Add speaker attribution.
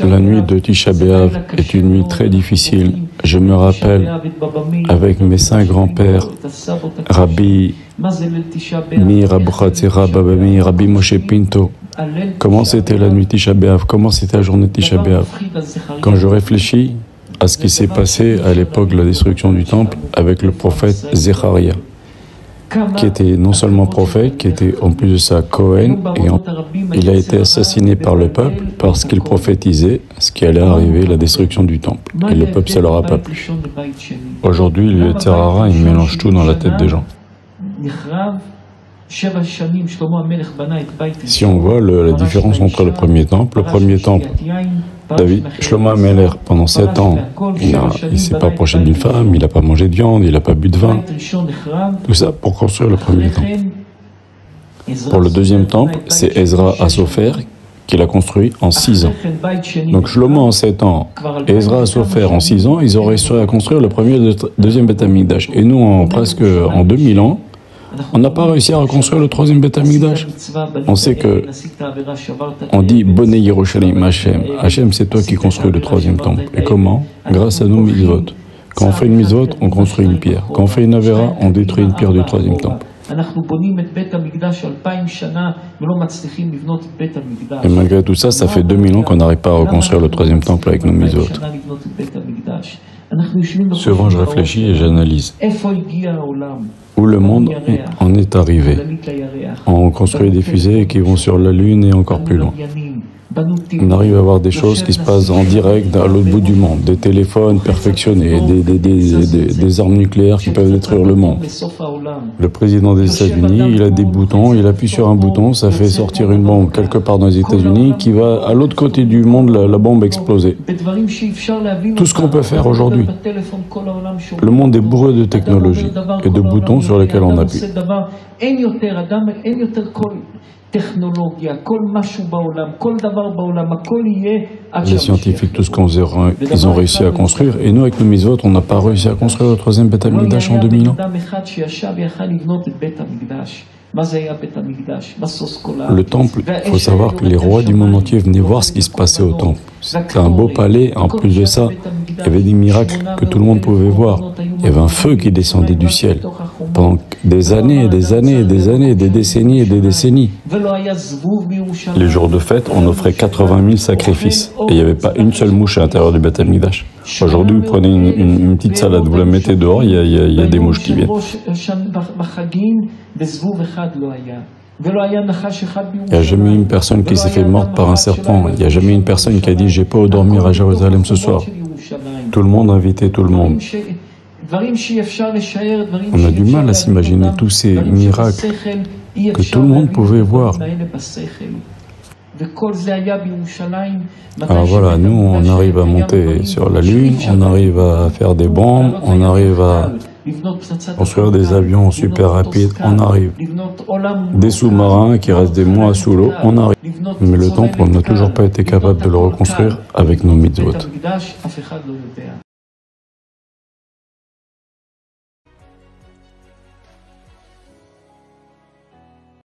Speaker 1: La nuit de Tisha B'Av est une nuit très difficile. Je me rappelle, avec mes 5 grands-pères, Rabbi Meir Abuchatzera, Baba Meir, Rabbi Moshe Pinto, comment c'était la nuit Tisha B'Av, comment c'était la journée Tisha B'Av. Quand je réfléchis à ce qui s'est passé à l'époque de la destruction du temple avec le prophète Zecharia, qui était non seulement prophète, qui était en plus de ça Cohen, et il a été assassiné par le peuple parce qu'il prophétisait ce qui allait arriver, la destruction du temple. Et le peuple, ça leur a pas plu. Aujourd'hui, le Yetzer Hara, il mélange tout dans la tête des gens. Si on voit la différence entre le premier temple, Shlomo HaMelech, pendant 7 ans, il ne s'est pas approché d'une femme, il n'a pas mangé de viande, il n'a pas bu de vin. Tout ça pour construire le premier temple. Pour le deuxième temple, c'est Ezra Assofer qui l'a construit en 6 ans. Donc Shlomo en 7 ans, et Ezra Assofer en 6 ans, ils ont réussi à construire le premier et le deuxième Beth Amikdash. Et nous, en 2000 ans, on n'a pas réussi à reconstruire le troisième Beth Amikdash. On sait que, on dit Bonei Yerushalayim Hashem. Hashem, c'est toi qui construis le troisième temple. Et comment? Grâce à nos mitzvot. Quand on fait une mitzvot, on construit une pierre. Quand on fait une avera, on détruit une pierre du troisième temple. Et malgré tout ça, ça fait 2000 ans qu'on n'arrive pas à reconstruire le troisième temple avec nos mitzvot. Souvent, je réfléchis et j'analyse. Où le monde en est arrivé. On construit des fusées qui vont sur la Lune et encore plus loin. On arrive à voir des choses qui se passent en direct à l'autre bout du monde, des téléphones perfectionnés, des armes nucléaires qui peuvent détruire le monde. Le président des États-Unis, il a des boutons, il appuie sur un bouton, ça fait sortir une bombe quelque part dans les États-Unis qui va à l'autre côté du monde, la bombe exploser. Tout ce qu'on peut faire aujourd'hui. Le monde est bourré de technologies et de boutons sur lesquels on appuie. Les scientifiques, tout ce qu'ils ont réussi à construire, et nous, avec nos mitzvot, on n'a pas réussi à construire le troisième Beth Amikdash en 2000 ans. Le temple, il faut savoir que les rois du monde entier venaient voir ce qui se passait au temple. C'était un beau palais, en plus de ça, il y avait des miracles que tout le monde pouvait voir. Il y avait un feu qui descendait du ciel pendant des années et des années et des années, des décennies et des décennies. Les jours de fête, on offrait 80 000 sacrifices et il n'y avait pas une seule mouche à l'intérieur du Beth Amikdash. Aujourd'hui, vous prenez une petite salade, vous la mettez dehors, il y a des mouches qui viennent. Il n'y a jamais une personne qui s'est fait morte par un serpent. Il n'y a jamais une personne qui a dit « j'ai pas où dormir à Jérusalem ce soir ». Tout le monde invitait tout le monde. On a du mal à s'imaginer tous ces miracles que tout le monde pouvait voir. Alors voilà, nous on arrive à monter sur la Lune, on arrive à faire des bombes, on arrive à construire des avions super rapides, on arrive. Des sous-marins qui restent des mois sous l'eau, on arrive. Mais le temple, on n'a toujours pas été capable de le reconstruire avec nos mitzvot.